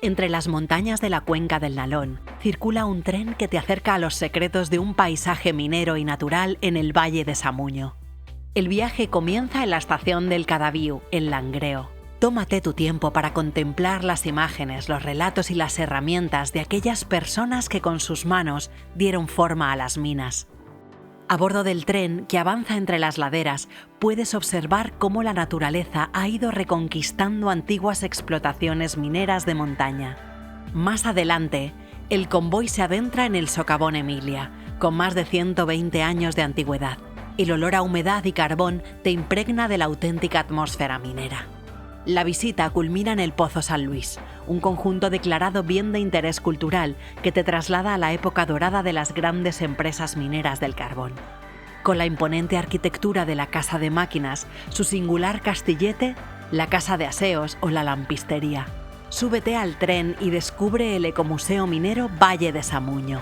Entre las montañas de la cuenca del Nalón circula un tren que te acerca a los secretos de un paisaje minero y natural en el Valle de Samuño. El viaje comienza en la estación del Cadaviu, en Langreo. Tómate tu tiempo para contemplar las imágenes, los relatos y las herramientas de aquellas personas que con sus manos dieron forma a las minas. A bordo del tren, que avanza entre las laderas, puedes observar cómo la naturaleza ha ido reconquistando antiguas explotaciones mineras de montaña. Más adelante, el convoy se adentra en el Socavón Emilia, con más de 120 años de antigüedad. El olor a humedad y carbón te impregna de la auténtica atmósfera minera. La visita culmina en el Pozo San Luis, un conjunto declarado bien de interés cultural que te traslada a la época dorada de las grandes empresas mineras del carbón. Con la imponente arquitectura de la Casa de Máquinas, su singular castillete, la Casa de Aseos o la Lampistería. Súbete al tren y descubre el Ecomuseo Minero Valle de Samuño.